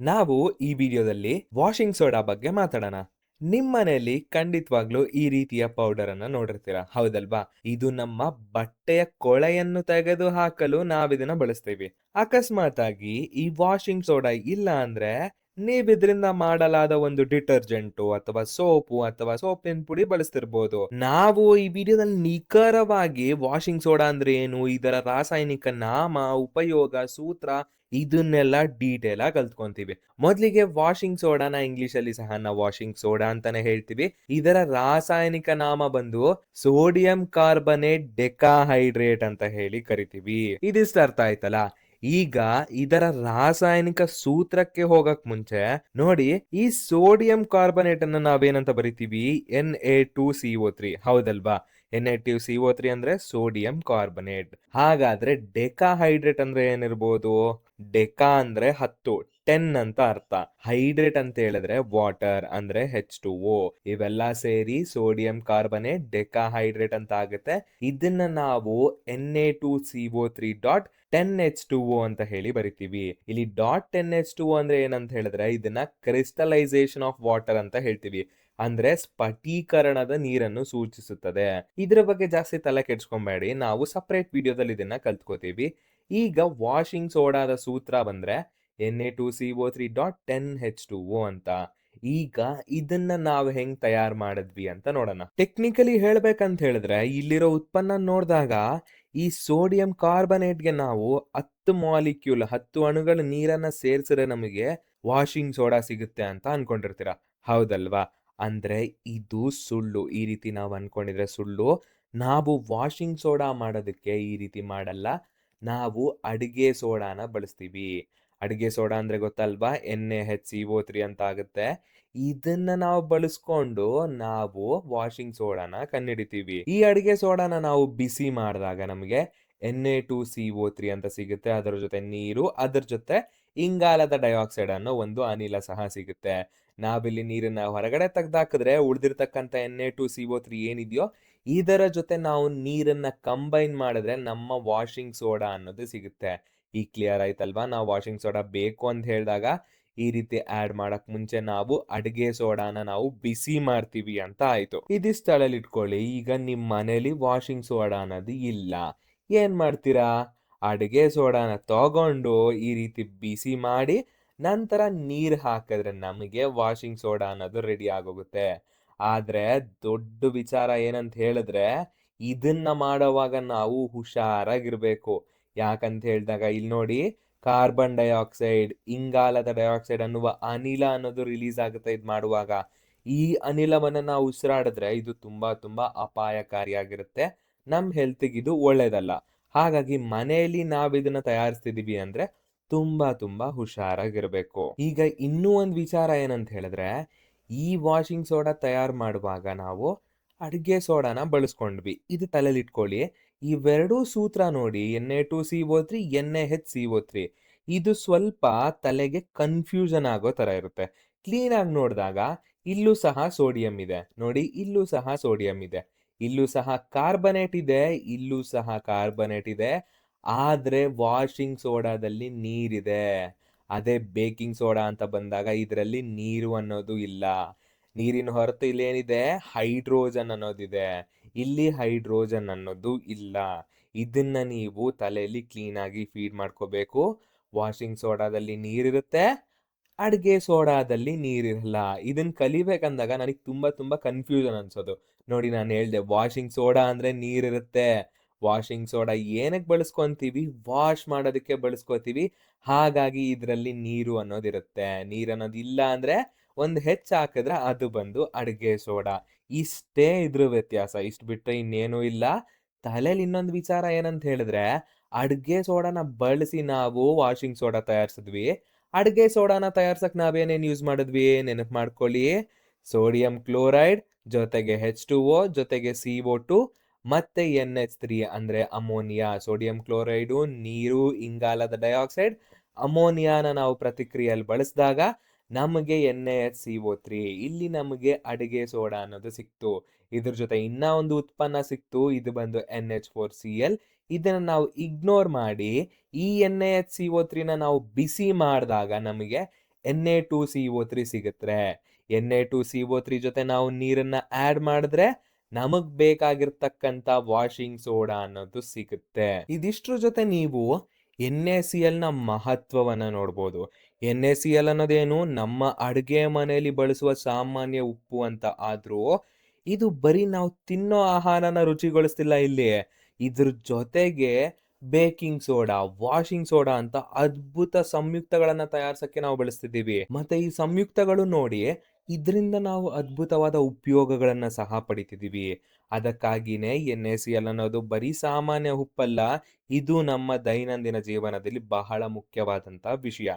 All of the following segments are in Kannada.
ನಾವು ಈ ವಿಡಿಯೋದಲ್ಲಿ ವಾಷಿಂಗ್ ಸೋಡಾ ಬಗ್ಗೆ ಮಾತಾಡೋಣ. ನಿಮ್ಮನೆಯಲ್ಲಿ ಖಂಡಿತವಾಗ್ಲೂ ಈ ರೀತಿಯ ಪೌಡರ್ ಅನ್ನ ನೋಡಿರ್ತೀರಾ, ಹೌದಲ್ವಾ? ಇದು ನಮ್ಮ ಬಟ್ಟೆಯ ಕೊಳೆಯನ್ನು ತೆಗೆದು ಹಾಕಲು ನಾವಿದನ್ನ ಬಳಸ್ತೀವಿ. ಅಕಸ್ಮಾತ್ ಆಗಿ ಈ ವಾಷಿಂಗ್ ಸೋಡಾ ಇಲ್ಲ ಅಂದ್ರೆ ನೀವಿದ್ರಿಂದ ಮಾಡಲಾದ ಒಂದು ಡಿಟರ್ಜೆಂಟು ಅಥವಾ ಸೋಪು ಅಥವಾ ಸೋಪಿನ ಪುಡಿ ಬಳಸ್ತಿರ್ಬೋದು. ನಾವು ಈ ವಿಡಿಯೋದಲ್ಲಿ ನಿಖರವಾಗಿ ವಾಷಿಂಗ್ ಸೋಡಾ ಅಂದ್ರೆ ಏನು, ಇದರ ರಾಸಾಯನಿಕ ನಾಮ, ಉಪಯೋಗ, ಸೂತ್ರ ಇದನ್ನೆಲ್ಲ ಡೀಟೇಲ್ ಆಗಿ ಕಲ್ತ್ಕೊಂತೀವಿ. ಮೊದಲಿಗೆ ವಾಷಿಂಗ್ ಸೋಡಾನ ಇಂಗ್ಲಿಷ್ ಅಲ್ಲಿ ಸಹ ನಾವು ವಾಷಿಂಗ್ ಸೋಡಾ ಅಂತಾನೆ ಹೇಳ್ತೀವಿ. ಇದರ ರಾಸಾಯನಿಕ ನಾಮ ಬಂದು ಸೋಡಿಯಂ ಕಾರ್ಬನೇಟ್ ಡೆಕಾಹೈಡ್ರೇಟ್ ಅಂತ ಹೇಳಿ ಕರಿತೀವಿ. ಇದಿಷ್ಟು ಅರ್ಥ ಆಯ್ತಲ್ಲ. ಈಗ ಇದರ ರಾಸಾಯನಿಕ ಸೂತ್ರಕ್ಕೆ ಹೋಗಕ್ ಮುಂಚೆ ನೋಡಿ, ಈ ಸೋಡಿಯಂ ಕಾರ್ಬನೇಟ್ ಅನ್ನ ನಾವೇನಂತ ಬರಿತೀವಿ? Na2CO3, ಹೌದಲ್ವಾ? Na2CO3 ಅಂದ್ರೆ ಸೋಡಿಯಂ ಕಾರ್ಬನೇಟ್. ಹಾಗಾದ್ರೆ ಡೆಕಾಹೈಡ್ರೇಟ್ ಅಂದ್ರೆ ಏನಿರ್ಬೋದು? ಡೆಕಾ ಅಂದ್ರೆ 10, 10 ಅಂತ ಅರ್ಥ. ಹೈಡ್ರೇಟ್ ಅಂತ ಹೇಳಿದ್ರೆ ವಾಟರ್ ಅಂದ್ರೆ H2O. ಇವೆಲ್ಲ ಸೇರಿ ಸೋಡಿಯಂ ಕಾರ್ಬನೇಟ್ ಡೆಕಾಹೈಡ್ರೇಟ್ ಅಂತ ಆಗುತ್ತೆ. ಇದನ್ನ ನಾವು Na2CO3 ಡಾಟ್ 10H2O ಅಂತ ಹೇಳಿ ಬರಿತೀವಿ. ಇಲ್ಲಿ ಡಾಟ್ 10H2O ಅಂದ್ರೆ ಏನಂತ ಹೇಳಿದ್ರೆ ಇದನ್ನ ಕ್ರಿಸ್ಟಲೈಸೇಷನ್ ಆಫ್ ವಾಟರ್ ಅಂತ ಹೇಳ್ತೀವಿ. ಅಂದ್ರೆ ಸ್ಫಟೀಕರಣದ ನೀರನ್ನು ಸೂಚಿಸುತ್ತದೆ. ಇದ್ರ ಬಗ್ಗೆ ಜಾಸ್ತಿ ತಲೆ ಕೆಡ್ಸ್ಕೊಂಬೇಡಿ, ನಾವು ಸಪರೇಟ್ ವಿಡಿಯೋದಲ್ಲಿ ಇದನ್ನ ಕಲ್ತ್ಕೋತೀವಿ. ಈಗ ವಾಷಿಂಗ್ ಸೋಡಾದ ಸೂತ್ರ ಬಂದ್ರೆ Na2CO3 ಡಾಟ್ 10H2O ಅಂತ. ಈಗ ಇದನ್ನ ನಾವು ಹೆಂಗ್ ತಯಾರು ಮಾಡಿದ್ವಿ ಅಂತ ನೋಡೋಣ. ಟೆಕ್ನಿಕಲಿ ಹೇಳ್ಬೇಕಂತ ಹೇಳಿದ್ರೆ ಇಲ್ಲಿರೋ ಉತ್ಪನ್ನ ನೋಡಿದಾಗ ಈ ಸೋಡಿಯಂ ಕಾರ್ಬನೇಟ್ಗೆ ನಾವು 10 ಮಾಲಿಕ್ಯೂಲ್ 10 ಅಣುಗಳ ನೀರನ್ನ ಸೇರಿಸಿದ್ರೆ ನಮಗೆ ವಾಷಿಂಗ್ ಸೋಡಾ ಸಿಗುತ್ತೆ ಅಂತ ಅನ್ಕೊಂಡಿರ್ತೀರ, ಹೌದಲ್ವಾ? ಅಂದ್ರೆ ಇದು ಸುಳ್ಳು. ಈ ರೀತಿ ನಾವು ಅನ್ಕೊಂಡಿದ್ರೆ ಸುಳ್ಳು. ನಾವು ವಾಷಿಂಗ್ ಸೋಡಾ ಮಾಡೋದಕ್ಕೆ ಈ ರೀತಿ ಮಾಡಲ್ಲ. ನಾವು ಅಡಿಗೆ ಸೋಡಾನ ಬಳಸ್ತೀವಿ. ಅಡಿಗೆ ಸೋಡಾ ಅಂದ್ರೆ ಗೊತ್ತಲ್ವಾ? NaHCO3 ಅಂತ ಆಗುತ್ತೆ. ಇದನ್ನ ನಾವು ಬಳಸ್ಕೊಂಡು ನಾವು ವಾಷಿಂಗ್ ಸೋಡಾನ ಕಂಡುಹಿಡಿತೀವಿ. ಈ ಅಡಿಗೆ ಸೋಡಾನ ನಾವು ಬಿಸಿ ಮಾಡಿದಾಗ ನಮಗೆ Na2CO3 ಅಂತ ಸಿಗುತ್ತೆ. ಅದರ ಜೊತೆ ನೀರು, ಅದರ ಜೊತೆ ಇಂಗಾಲದ ಡೈಆಕ್ಸೈಡ್ ಅನ್ನೋ ಒಂದು ಅನಿಲ ಸಹ ಸಿಗುತ್ತೆ. ನಾವಿಲ್ಲಿ ನೀರನ್ನ ಹೊರಗಡೆ ತೆಗ್ದಾಕಿದ್ರೆ ಉಳಿದಿರ್ತಕ್ಕಂಥ Na2CO3 ಏನಿದೆಯೋ ಇದರ ಜೊತೆ ನಾವು ನೀರನ್ನ ಕಂಬೈನ್ ಮಾಡಿದ್ರೆ ನಮ್ಮ ವಾಷಿಂಗ್ ಸೋಡಾ ಅನ್ನೋದು ಸಿಗುತ್ತೆ. ಈಗ ಕ್ಲಿಯರ್ ಆಯ್ತಲ್ವಾ? ನಾವು ವಾಷಿಂಗ್ ಸೋಡಾ ಬೇಕು ಅಂತ ಹೇಳಿದಾಗ ಈ ರೀತಿ ಆಡ್ ಮಾಡಕ್ ಮುಂಚೆ ನಾವು ಅಡಿಗೆ ಸೋಡಾನ ನಾವು ಬಿಸಿ ಮಾಡ್ತೀವಿ ಅಂತ ಆಯ್ತು. ಇದಿಷ್ಟು ತಲೆಯಲ್ಲಿ ಇಟ್ಕೊಳ್ಳಿ. ಈಗ ನಿಮ್ ಮನೇಲಿ ವಾಷಿಂಗ್ ಸೋಡಾ ಅನ್ನೋದು ಇಲ್ಲ, ಏನ್ ಮಾಡ್ತೀರಾ? ಅಡಿಗೆ ಸೋಡಾನ ತಗೊಂಡು ಈ ರೀತಿ ಬಿಸಿ ಮಾಡಿ ನಂತರ ನೀರ್ ಹಾಕಿದ್ರೆ ನಮಗೆ ವಾಷಿಂಗ್ ಸೋಡಾ ಅನ್ನೋದು ರೆಡಿ ಆಗೋಗುತ್ತೆ. ಆದ್ರೆ ದೊಡ್ಡ ವಿಚಾರ ಏನಂತ ಹೇಳಿದ್ರೆ ಇದನ್ನ ಮಾಡೋವಾಗ ನಾವು ಹುಷಾರಾಗಿರ್ಬೇಕು. ಯಾಕಂತ ಹೇಳಿದಾಗ ಇಲ್ಲಿ ನೋಡಿ, ಕಾರ್ಬನ್ ಡೈಆಕ್ಸೈಡ್, ಇಂಗಾಲದ ಡೈಆಕ್ಸೈಡ್ ಅನ್ನುವ ಅನಿಲ ಅನ್ನೋದು ರಿಲೀಸ್ ಆಗುತ್ತೆ ಇದು ಮಾಡುವಾಗ. ಈ ಅನಿಲವನ್ನ ನಾವು ಉಸಿರಾಡಿದ್ರೆ ಇದು ತುಂಬಾ ತುಂಬಾ ಅಪಾಯಕಾರಿಯಾಗಿರುತ್ತೆ. ನಮ್ ಹೆಲ್ತ್ಗೆ ಇದು ಒಳ್ಳೇದಲ್ಲ. ಹಾಗಾಗಿ ಮನೆಯಲ್ಲಿ ನಾವ್ ಇದನ್ನ ತಯಾರಿಸ್ತಿದೀವಿ ಅಂದ್ರೆ ತುಂಬಾ ತುಂಬಾ ಹುಷಾರಾಗಿರ್ಬೇಕು. ಈಗ ಇನ್ನೂ ಒಂದು ವಿಚಾರ ಏನಂತ ಹೇಳಿದ್ರೆ ಈ ವಾಷಿಂಗ್ ಸೋಡಾ ತಯಾರು ಮಾಡುವಾಗ ನಾವು ಅಡಿಗೆ ಸೋಡಾನ ಬಳಸ್ಕೊಂಡ್ವಿ, ಇದು ತಲೆಯಲ್ಲಿ ಇಟ್ಕೊಳ್ಳಿ. ಇವೆರಡೂ ಸೂತ್ರ ನೋಡಿ, Na2CO3 NaHCO3, ಇದು ಸ್ವಲ್ಪ ತಲೆಗೆ ಕನ್ಫ್ಯೂಷನ್ ಆಗೋ ತರ ಇರುತ್ತೆ. ಕ್ಲೀನ್ ಆಗಿ ನೋಡಿದಾಗ ಇಲ್ಲೂ ಸಹ ಸೋಡಿಯಂ ಇದೆ ನೋಡಿ, ಇಲ್ಲೂ ಸಹ ಸೋಡಿಯಂ ಇದೆ, ಇಲ್ಲೂ ಸಹ ಕಾರ್ಬನೇಟ್ ಇದೆ, ಇಲ್ಲೂ ಸಹ ಕಾರ್ಬನೇಟ್ ಇದೆ. ಆದ್ರೆ ವಾಷಿಂಗ್ ಸೋಡಾದಲ್ಲಿ ನೀರಿದೆ. ಅದೇ ಬೇಕಿಂಗ್ ಸೋಡಾ ಅಂತ ಬಂದಾಗ ಇದರಲ್ಲಿ ನೀರು ಅನ್ನೋದು ಇಲ್ಲ. ನೀರಿನ ಹೊರತು ಇಲ್ಲೇನಿದೆ? ಹೈಡ್ರೋಜನ್ ಅನ್ನೋದಿದೆ. ಇಲ್ಲಿ ಹೈಡ್ರೋಜನ್ ಅನ್ನೋದು ಇಲ್ಲ. ಇದನ್ನ ನೀವು ತಲೆಯಲ್ಲಿ ಕ್ಲೀನ್ ಆಗಿ ಫೀಡ್ ಮಾಡ್ಕೋಬೇಕು. ವಾಷಿಂಗ್ ಸೋಡಾದಲ್ಲಿ ನೀರಿರುತ್ತೆ, ಅಡಿಗೆ ಸೋಡಾದಲ್ಲಿ ನೀರಿರಲ್ಲ. ಇದನ್ನ ಕಲಿಬೇಕಂದಾಗ ನನಗೆ ತುಂಬಾ ತುಂಬಾ ಕನ್ಫ್ಯೂಷನ್ ಅನ್ಸೋದು. ನೋಡಿ, ನಾನು ಹೇಳ್ದೆ ವಾಷಿಂಗ್ ಸೋಡಾ ಅಂದ್ರೆ ನೀರಿರುತ್ತೆ. ವಾಷಿಂಗ್ ಸೋಡಾ ಏನಕ್ಕೆ ಬಳಸ್ಕೊಂತೀವಿ? ವಾಶ್ ಮಾಡೋದಕ್ಕೆ ಬಳಸ್ಕೋತೀವಿ. ಹಾಗಾಗಿ ಇದರಲ್ಲಿ ನೀರು ಅನ್ನೋದಿರುತ್ತೆ. ನೀರು ಅನ್ನೋದು ಇಲ್ಲ ಅಂದ್ರೆ ಒಂದು ಹೆಚ್ಚು ಹಾಕಿದ್ರೆ ಅದು ಬಂದು ಅಡಿಗೆ ಸೋಡಾ. ಇಷ್ಟೇ ಇದ್ರ ವ್ಯತ್ಯಾಸ. ಇಷ್ಟು ಬಿಟ್ರೆ ಇನ್ನೇನು ಇಲ್ಲ. ತಲೆಯಲ್ಲಿ ಇನ್ನೊಂದು ವಿಚಾರ ಏನಂತ ಹೇಳಿದ್ರೆ ಅಡಿಗೆ ಸೋಡಾನ ಬಳಸಿ ನಾವು ವಾಷಿಂಗ್ ಸೋಡಾ ತಯಾರಿಸಿದ್ವಿ. ಅಡಿಗೆ ಸೋಡಾನ ತಯಾರ್ಸಕ್ ನಾವೇನೇನ್ ಯೂಸ್ ಮಾಡಿದ್ವಿ? ನೆನಪು ಮಾಡ್ಕೊಳ್ಳಿ. ಸೋಡಿಯಂ ಕ್ಲೋರೈಡ್ ಜೊತೆಗೆ H2O ಜೊತೆಗೆ CO2 ಮತ್ತೆ NH3 ಅಂದ್ರೆ ಅಮೋನಿಯಾ. ಸೋಡಿಯಂ ಕ್ಲೋರೈಡು, ನೀರು, ಇಂಗಾಲದ ಡೈಆಕ್ಸೈಡ್, ಅಮೋನಿಯಾನ ನಾವು ಪ್ರತಿಕ್ರಿಯೆಯಲ್ಲಿ ಬಳಸಿದಾಗ ನಮಗೆ NaHCO3. ಇಲ್ಲಿ ನಮಗೆ ಅಡಿಗೆ ಸೋಡಾ ಅನ್ನೋದು ಸಿಕ್ತು. ಇದ್ರ ಜೊತೆ ಇನ್ನ ಒಂದು ಉತ್ಪನ್ನ ಸಿಕ್ತು, ಇದು ಬಂದು NH4Cl. ಇದನ್ನ ನಾವು ಇಗ್ನೋರ್ ಮಾಡಿ ಈ NaHCO3ನ ನಾವು ಬಿಸಿ ಮಾಡಿದಾಗ ನಮಗೆ Na2CO3 ಸಿಗುತ್ತೆ. Na2CO3 ಜೊತೆ ನಾವು ನೀರನ್ನ ಆಡ್ ಮಾಡಿದ್ರೆ ನಮಗ್ ಬೇಕಾಗಿರ್ತಕ್ಕಂಥ ವಾಷಿಂಗ್ ಸೋಡಾ ಅನ್ನೋದು ಸಿಗುತ್ತೆ. ಇದಿಷ್ಟ್ರ ಜೊತೆ ನೀವು NaCl ನ ಮಹತ್ವವನ್ನ ನೋಡ್ಬೋದು. NaCl ಅನ್ನೋದೇನು ನಮ್ಮ ಅಡುಗೆ ಮನೆಯಲ್ಲಿ ಬಳಸುವ ಸಾಮಾನ್ಯ ಉಪ್ಪು ಅಂತ ಆದ್ರೂ, ಇದು ಬರೀ ನಾವು ತಿನ್ನೋ ಆಹಾರನ ರುಚಿಗೊಳಿಸ್ತಿಲ್ಲ ಇಲ್ಲಿ. ಇದ್ರ ಜೊತೆಗೆ ಬೇಕಿಂಗ್ ಸೋಡಾ, ವಾಷಿಂಗ್ ಸೋಡಾ ಅಂತ ಅದ್ಭುತ ಸಂಯುಕ್ತಗಳನ್ನ ತಯಾರಿಸಕ್ಕೆ ನಾವು ಬಳಸ್ತಿದ್ದೀವಿ. ಮತ್ತೆ ಈ ಸಂಯುಕ್ತಗಳು ನೋಡಿ, ಇದ್ರಿಂದ ನಾವು ಅದ್ಭುತವಾದ ಉಪಯೋಗಗಳನ್ನ ಸಹ ಪಡಿತಿದ್ದೀವಿ. ಅದಕ್ಕಾಗಿನೇ NaCl ಅನ್ನೋದು ಬರೀ ಸಾಮಾನ್ಯ ಉಪ್ಪಲ್ಲ, ಇದು ನಮ್ಮ ದೈನಂದಿನ ಜೀವನದಲ್ಲಿ ಬಹಳ ಮುಖ್ಯವಾದಂತ ವಿಷಯ.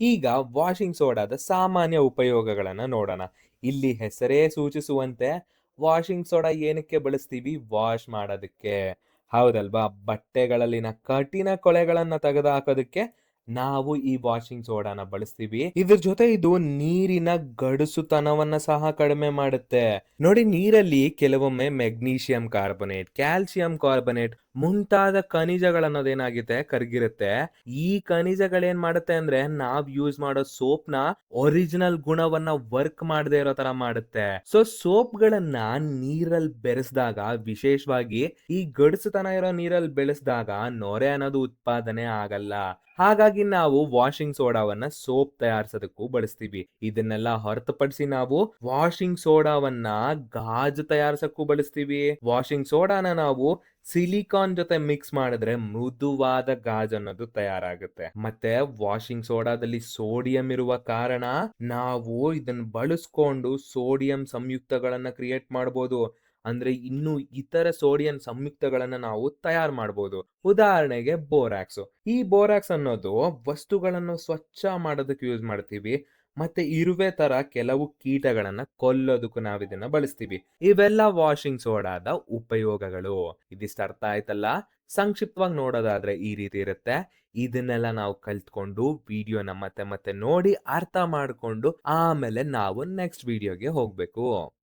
ಈಗ ವಾಷಿಂಗ್ ಸೋಡಾದ ಸಾಮಾನ್ಯ ಉಪಯೋಗಗಳನ್ನ ನೋಡೋಣ. ಇಲ್ಲಿ ಹೆಸರೇ ಸೂಚಿಸುವಂತೆ ವಾಷಿಂಗ್ ಸೋಡಾ ಏನಕ್ಕೆ ಬಳಸ್ತೀವಿ? ವಾಶ್ ಮಾಡೋದಕ್ಕೆ. ಹೌದಲ್ವಾ? ಬಟ್ಟೆಗಳಲ್ಲಿನ ಕಠಿಣ ಕೊಳೆಗಳನ್ನ ತೆಗೆದುಹಾಕೋದಕ್ಕೆ ನಾವು ಈ ವಾಷಿಂಗ್ ಸೋಡಾನ ಬಳಸ್ತೀವಿ. ಇದ್ರ ಜೊತೆ ಇದು ನೀರಿನ ಗಡುಸುತನವನ್ನ ಸಹ ಕಡಿಮೆ ಮಾಡುತ್ತೆ. ನೋಡಿ, ನೀರಲ್ಲಿ ಕೆಲವೊಮ್ಮೆ ಮೆಗ್ನೀಷಿಯಂ ಕಾರ್ಬೊನೇಟ್, ಕ್ಯಾಲ್ಸಿಯಂ ಕಾರ್ಬೊನೇಟ್ ಮುಂತಾದ ಖನಿಜಗಳನ್ನೋದೇನಾಗುತ್ತೆ ಕರಗಿರುತ್ತೆ. ಈ ಖನಿಜಗಳೇನ್ ಮಾಡುತ್ತೆ ಅಂದ್ರೆ ನಾವ್ ಯೂಸ್ ಮಾಡೋ ಸೋಪ್ ನ ಒರಿಜಿನಲ್ ಗುಣವನ್ನ ವರ್ಕ್ ಮಾಡದೇ ಇರೋ ತರ ಮಾಡುತ್ತೆ. ಸೊ ಸೋಪ್ಗಳನ್ನ ನೀರಲ್ಲಿ ಬೆರೆಸಿದಾಗ, ವಿಶೇಷವಾಗಿ ಈ ಗಡುಸುತನ ಇರೋ ನೀರಲ್ಲಿ ಬೆಳೆಸಿದಾಗ ನೊರೆ ಅನ್ನೋದು ಉತ್ಪಾದನೆ ಆಗಲ್ಲ. ಹಾಗಾಗಿ ನಾವು ವಾಷಿಂಗ್ ಸೋಡಾವನ್ನ ಸೋಪ್ ತಯಾರಿಸೋದಕ್ಕೂ ಬಳಸ್ತೀವಿ. ಇದನ್ನೆಲ್ಲ ಹೊರತುಪಡಿಸಿ ನಾವು ವಾಷಿಂಗ್ ಸೋಡಾವನ್ನ ಗಾಜು ತಯಾರಿಸಕ್ಕೂ ಬಳಸ್ತೀವಿ. ವಾಷಿಂಗ್ ಸೋಡಾನ ನಾವು ಸಿಲಿಕಾನ್ ಜೊತೆ ಮಿಕ್ಸ್ ಮಾಡಿದ್ರೆ ಮೃದುವಾದ ಗಾಜು ಅನ್ನೋದು ತಯಾರಾಗುತ್ತೆ. ಮತ್ತೆ ವಾಷಿಂಗ್ ಸೋಡಾದಲ್ಲಿ ಸೋಡಿಯಂ ಇರುವ ಕಾರಣ ನಾವು ಇದನ್ನ ಬಳಸ್ಕೊಂಡು ಸೋಡಿಯಂ ಸಂಯುಕ್ತಗಳನ್ನ ಕ್ರಿಯೇಟ್ ಮಾಡಬಹುದು. ಅಂದ್ರೆ ಇನ್ನು ಇತರ ಸೋಡಿಯಂ ಸಂಯುಕ್ತಗಳನ್ನ ನಾವು ತಯಾರು ಮಾಡಬಹುದು. ಉದಾಹರಣೆಗೆ ಬೋರಾಕ್ಸ್. ಈ ಬೋರಾಕ್ಸ್ ಅನ್ನೋದು ವಸ್ತುಗಳನ್ನು ಸ್ವಚ್ಛ ಮಾಡೋದಕ್ಕೆ ಯೂಸ್ ಮಾಡ್ತೀವಿ. ಮತ್ತೆ ಇರುವೆ ತರ ಕೆಲವು ಕೀಟಗಳನ್ನ ಕೊಲ್ಲೋದಕ್ಕೂ ನಾವು ಇದನ್ನ ಬಳಸ್ತೀವಿ. ಇವೆಲ್ಲ ವಾಷಿಂಗ್ ಸೋಡಾದ ಉಪಯೋಗಗಳು. ಇದಿಷ್ಟು ಅರ್ಥ ಆಯ್ತಲ್ಲ? ಸಂಕ್ಷಿಪ್ತವಾಗಿ ನೋಡೋದಾದ್ರೆ ಈ ರೀತಿ ಇರುತ್ತೆ. ಇದನ್ನೆಲ್ಲ ನಾವು ಕಲ್ತ್ಕೊಂಡು ವಿಡಿಯೋನ ಮತ್ತೆ ಮತ್ತೆ ನೋಡಿ ಅರ್ಥ ಮಾಡ್ಕೊಂಡು ಆಮೇಲೆ ನಾವು ನೆಕ್ಸ್ಟ್ ವಿಡಿಯೋಗೆ ಹೋಗ್ಬೇಕು.